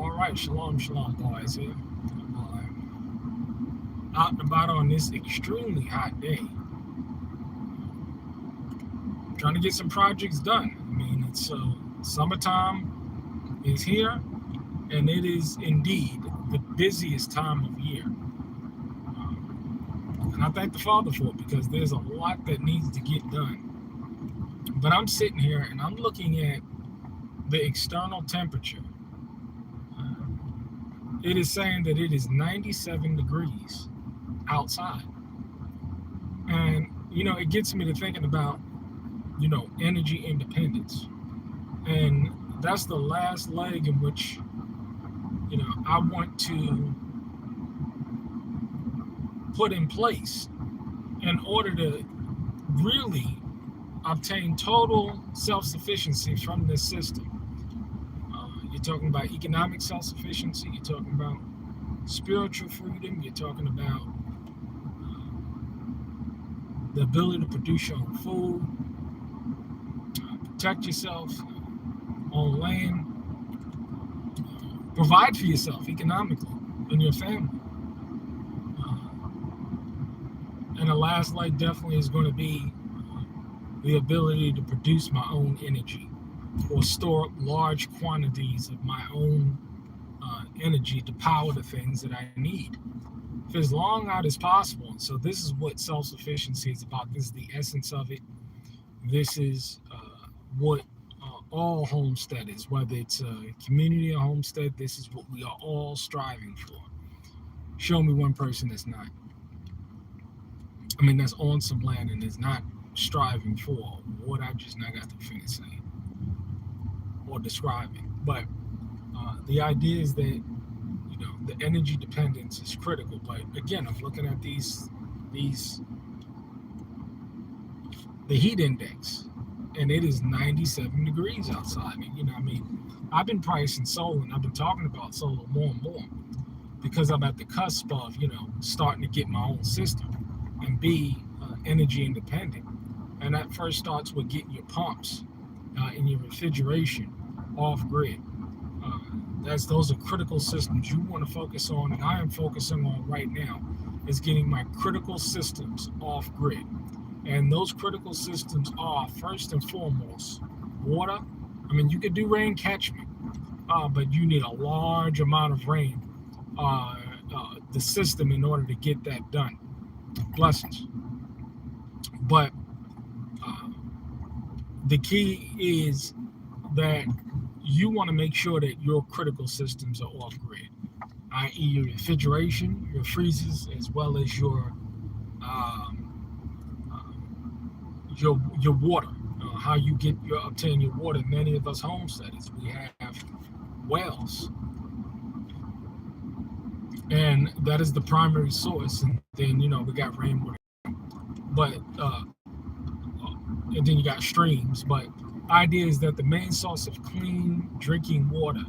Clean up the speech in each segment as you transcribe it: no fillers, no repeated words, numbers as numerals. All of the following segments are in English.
All right, shalom, shalom, boys. Here, out and about on this extremely hot day, trying to get some projects done. I mean, it's summertime is here, and it is indeed the busiest time of year. And I thank the Father for it because there's a lot that needs to get done. But I'm sitting here and I'm looking at the external temperature. It is saying that it is 97 degrees outside. And, it gets me to thinking about, energy independence. And that's the last leg in which, I want to put in place in order to really obtain total self-sufficiency from this system. You're talking about economic self-sufficiency, you're talking about spiritual freedom, you're talking about the ability to produce your own food, protect yourself on land, provide for yourself economically and your family. And the last leg definitely is going to be the ability to produce my own energy or store up large quantities of my own energy to power the things that I need for as long out as possible. So this is what self-sufficiency is about. This is the essence of it. This is what all homesteaders, whether it's a community or homestead, this is what we are all striving for. Show me one person that's not. That's on some land and is not striving for what I just now got to finish saying or describing. But the idea is that the energy dependence is critical. But again, I'm looking at the heat index, and it is 97 degrees outside. I've been pricing solar, and I've been talking about solar more and more because I'm at the cusp of starting to get my own system and be energy independent. And that first starts with getting your pumps and your refrigeration off grid. Those are critical systems you want to focus on, and I am focusing on right now is getting my critical systems off grid. And those critical systems are first and foremost water. You could do rain catchment, but you need a large amount of rain, the system, in order to get that done. Blessings. But the key is that you want to make sure that your critical systems are off grid, i.e. your refrigeration, your freezers, as well as your water, how you obtain your water. Many of us homesteaders, we have wells, and that is the primary source. And then we got rainwater, but and then you got streams. But idea is that the main source of clean drinking water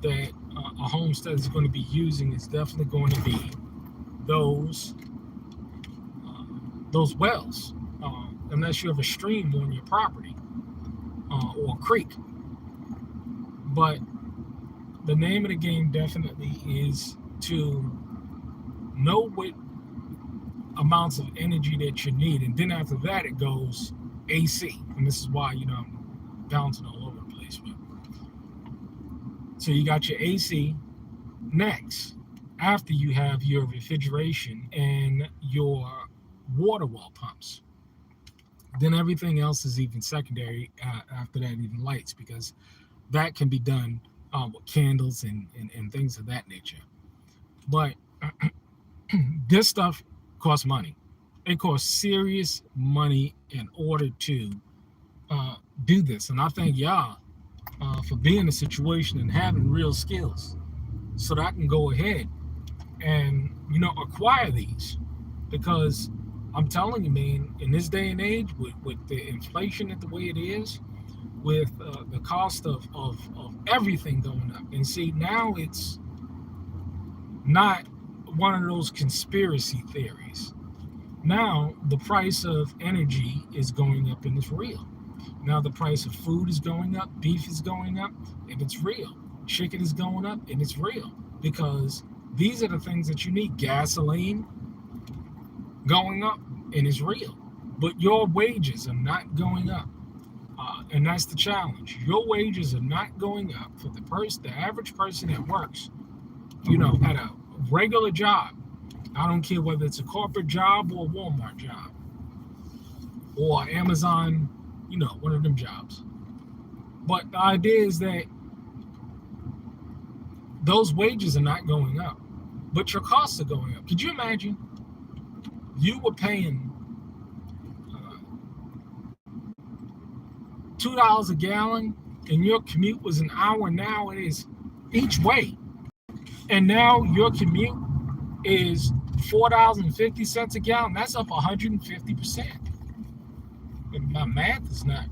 that a homestead is going to be using is definitely going to be those wells, unless you have a stream on your property or a creek. But the name of the game definitely is to know what amounts of energy that you need, and then after that it goes AC, and this is why I'm bouncing all over the place. But so you got your AC next, after you have your refrigeration and your water well pumps. Then everything else is even secondary after that, even lights, because that can be done with candles and things of that nature. But this stuff costs money. It costs serious money in order to do this. And I thank y'all for being in a situation and having real skills so that I can go ahead and, acquire these. Because I'm telling you, man, in this day and age, with the inflation at the way it is, with the cost of everything going up. And see, now it's not one of those conspiracy theories. Now the price of energy is going up, and it's real. Now the price of food is going up, beef is going up, and it's real. chicken is going up, and it's real because these are the things that you need. Gasoline going up, and it's real. But your wages are not going up. And that's the challenge. Your wages are not going up for the average person that works, at a regular job. I don't care whether it's a corporate job or a Walmart job or Amazon, one of them jobs. But the idea is that those wages are not going up, but your costs are going up. Could you imagine you were paying $2 a gallon and your commute was an hour, now it is each way. And now your commute is $4.50 a gallon. That's up 150%. And my math is not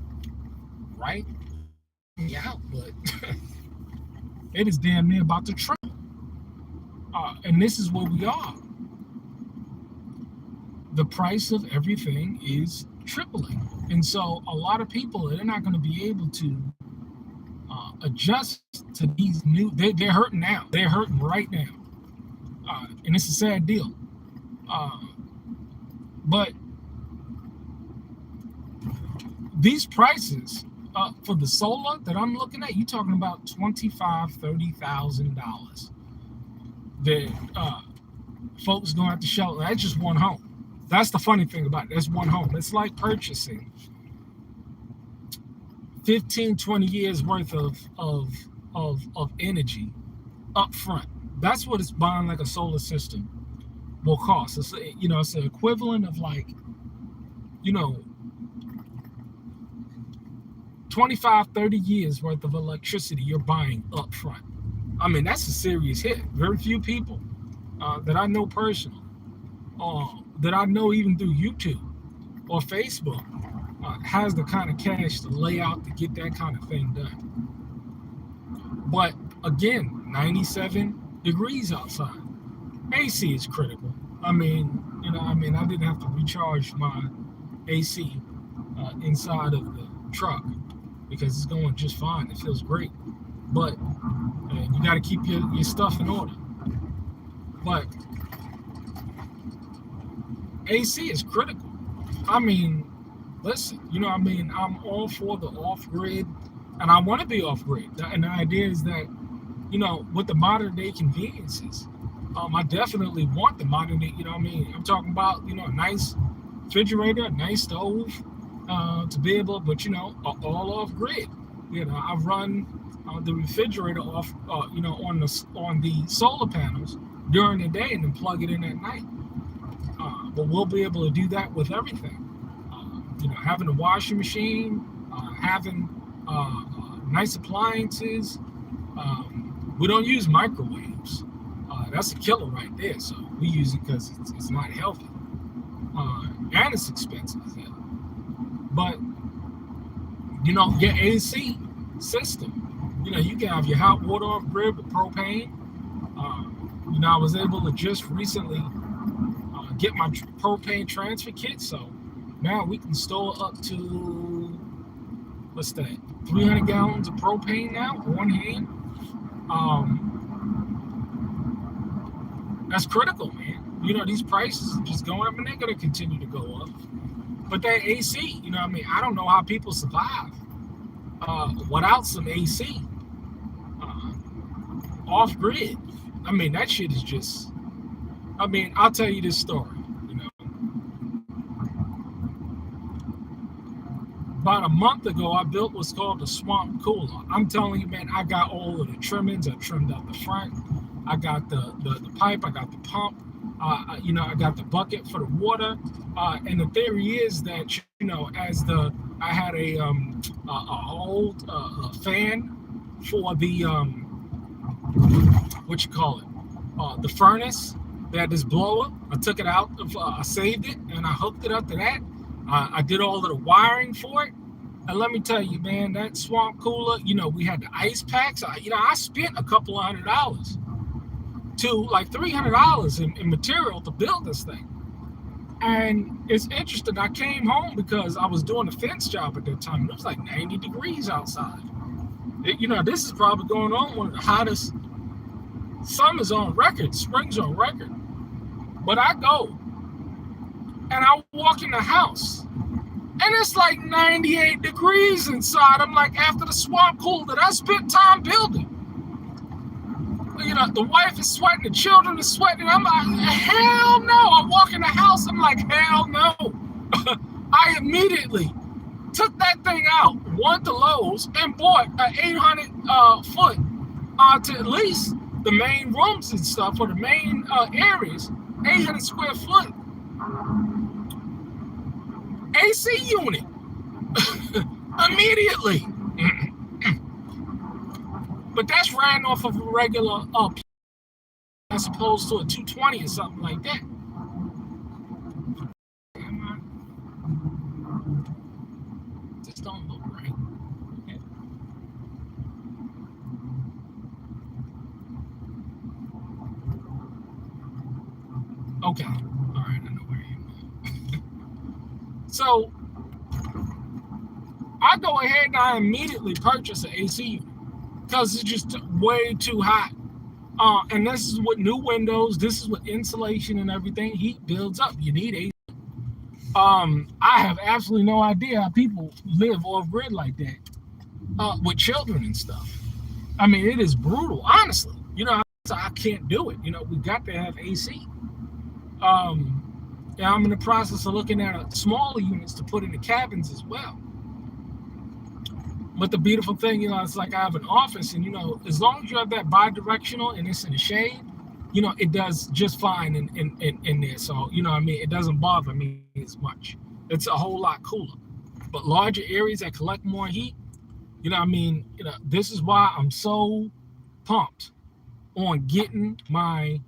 right out, but it is damn near about to triple. And this is where we are. The price of everything is tripling. And so a lot of people, they're not going to be able to adjust to these new, they're hurting now. They're hurting right now. And it's a sad deal. But these prices for the solar that I'm looking at, you're talking about $25,000, $30,000 that folks going to have to shell. That's just one home. That's the funny thing about it. That's one home. It's like purchasing 15, 20 years worth of energy up front. That's what it's buying like a solar system will cost. It's, it's the equivalent of 25, 30 years worth of electricity you're buying up front. I mean, that's a serious hit. Very few people that I know personally, that I know even through YouTube or Facebook, has the kind of cash to lay out to get that kind of thing done. But again, 97 degrees outside. AC is critical. I didn't have to recharge my AC inside of the truck because it's going just fine. It feels great. But you got to keep your stuff in order. But AC is critical. Listen, I'm all for the off-grid, and I want to be off-grid. And the idea is that, with the modern day conveniences, I definitely want the modern day, I'm talking about, a nice refrigerator, a nice stove, to be able, but, all off-grid. I run the refrigerator off, on the solar panels during the day and then plug it in at night. But we'll be able to do that with everything. Having a washing machine, having nice appliances. We don't use microwaves. That's a killer right there. So we use it because it's not healthy. And it's expensive as hell. But, your AC system, you can have your hot water off grid with propane. I was able to just recently get my propane transfer kit. So now we can store up to, what's that, 300 gallons of propane now on hand. That's critical, man. These prices are just going up and they're going to continue to go up. But that AC, I don't know how people survive without some AC off grid. That shit is just, I'll tell you this story. About a month ago, I built what's called the swamp cooler. I'm telling you, man, I got all of the trimmings. I trimmed out the front. I got the pipe. I got the pump. I got the bucket for the water. And the theory is that, I had a old fan for the, the furnace. They had this blower. I took it out. I saved it and I hooked it up to that. I did all of the wiring for it. And let me tell you, man, that swamp cooler, we had the ice packs. I spent a couple of $100 to like $300 in material to build this thing. And it's interesting. I came home because I was doing a fence job at that time. It was like 90 degrees outside. This is probably going on one of the hottest summers on record, springs on record. But I go and I walk in the house and it's like 98 degrees inside. I'm like, after the swamp pool that I spent time building. The wife is sweating, the children are sweating. I'm like, hell no. I walk in the house, I'm like, hell no. I immediately took that thing out, went to Lowe's, and bought an 800 foot to at least the main rooms and stuff, or the main areas, 800 square foot AC unit. Immediately. But that's ran off of a regular as opposed to a 220 or something like that. Just don't look right. Okay. All right, I know where you are. So I go ahead and I immediately purchase an AC unit because it's just way too hot. And this is with new windows. This is with insulation and everything. Heat builds up. You need AC. I have absolutely no idea how people live off grid like that with children and stuff. I mean, it is brutal, honestly. I can't do it. We got to have AC. And I'm in the process of looking at smaller units to put in the cabins as well. But the beautiful thing, it's like I have an office, and as long as you have that bi-directional and it's in the shade, it does just fine in there. So it doesn't bother me as much. It's a whole lot cooler. But larger areas that collect more heat, this is why I'm so pumped on getting my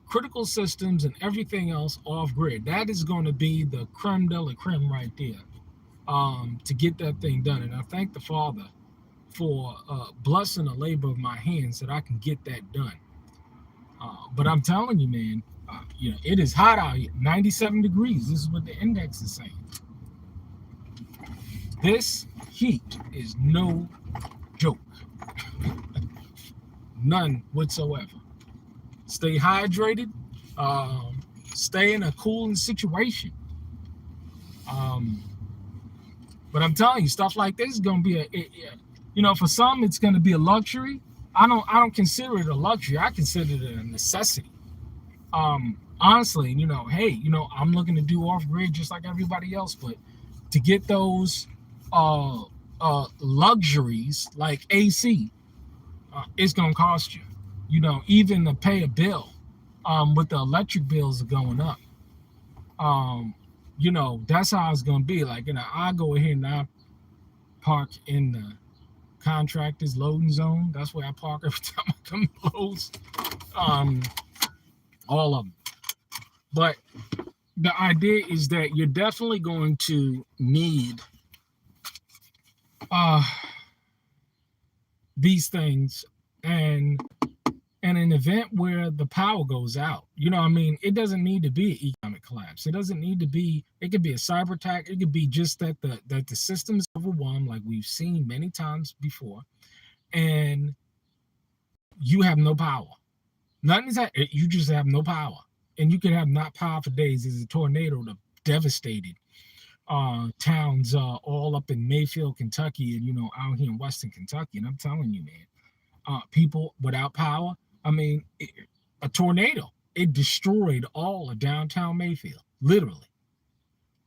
critical systems and everything else off grid. That is going to be the creme de la creme right there. To get that thing done. And I thank the Father for blessing the labor of my hands that I can get that done. But I'm telling you, man, it is hot out here, 97 degrees. This is what the index is saying. This heat is no joke. None whatsoever. Stay hydrated. Stay in a cooling situation. But I'm telling you, stuff like this is going to be for some, it's going to be a luxury. I don't consider it a luxury. I consider it a necessity. Honestly, hey, I'm looking to do off grid just like everybody else, but to get those luxuries like AC, it's going to cost you. Even to pay a bill, with the electric bills are going up. That's how it's going to be. Like, I go ahead and I park in the contractor's loading zone. That's where I park every time I come close. All of them. But the idea is that you're definitely going to need these things, and in an event where the power goes out, it doesn't need to be an economic collapse. It doesn't need to be, it could be a cyber attack. It could be just that the system is overwhelmed, like we've seen many times before, and you have no power. Nothing is that, you just have no power. And you can have not power for days. There's a tornado that devastated towns all up in Mayfield, Kentucky, and out here in Western Kentucky. And I'm telling you, man, people without power. A tornado, it destroyed all of downtown Mayfield, literally.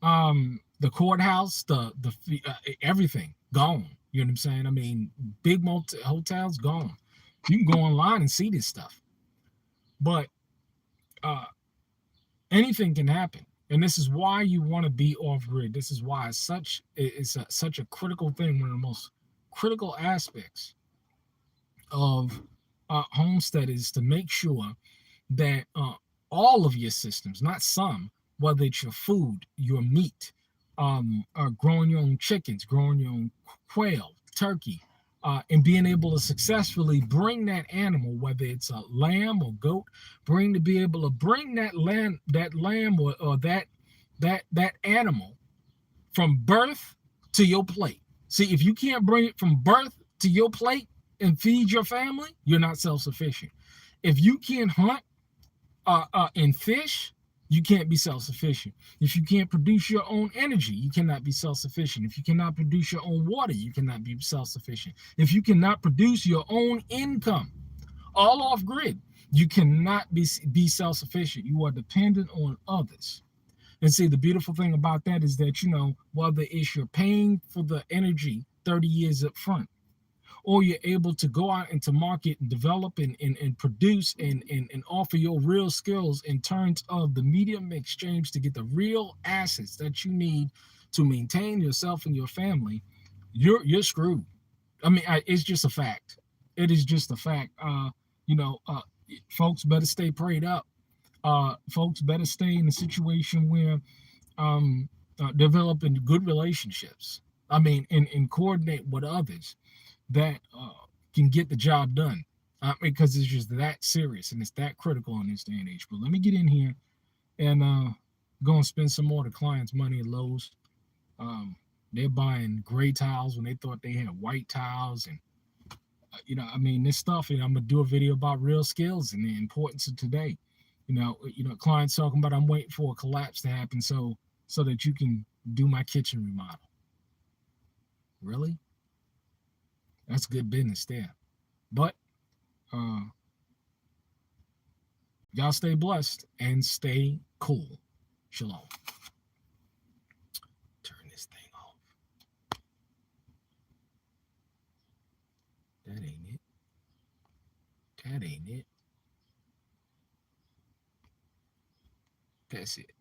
The courthouse, the everything gone. You know what I'm saying? Big hotels gone. You can go online and see this stuff. But anything can happen, and this is why you want to be off grid. This is why it's such a critical thing. One of the most critical aspects of homestead is to make sure that all of your systems, not some, whether it's your food, your meat, growing your own chickens, growing your own quail, turkey, and being able to successfully bring that animal, whether it's a lamb or goat, be able to bring that lamb or that animal from birth to your plate. See, if you can't bring it from birth to your plate and feed your family, you're not self-sufficient. If you can't hunt and fish, you can't be self-sufficient. If you can't produce your own energy, you cannot be self-sufficient. If you cannot produce your own water, you cannot be self-sufficient. If you cannot produce your own income, all off grid, you cannot be self-sufficient. You are dependent on others. And see, the beautiful thing about that is that, whether it's you're paying for the energy 30 years up front, or you're able to go out into market and develop and produce and offer your real skills in terms of the medium exchange to get the real assets that you need to maintain yourself and your family, you're screwed. I mean, it's just a fact. It is just a fact. Folks better stay prayed up. Folks better stay in a situation where developing good relationships. I mean, and coordinate with others that can get the job done, because it's just that serious and it's that critical in this day and age. But let me get in here and go and spend some more of the clients' money at Lowe's. They're buying gray tiles when they thought they had white tiles, and this stuff. I'm gonna do a video about real skills and the importance of today. Clients talking about, I'm waiting for a collapse to happen so that you can do my kitchen remodel. Really? That's good business there. But y'all stay blessed and stay cool. Shalom. Turn this thing off. That ain't it. That ain't it. That's it.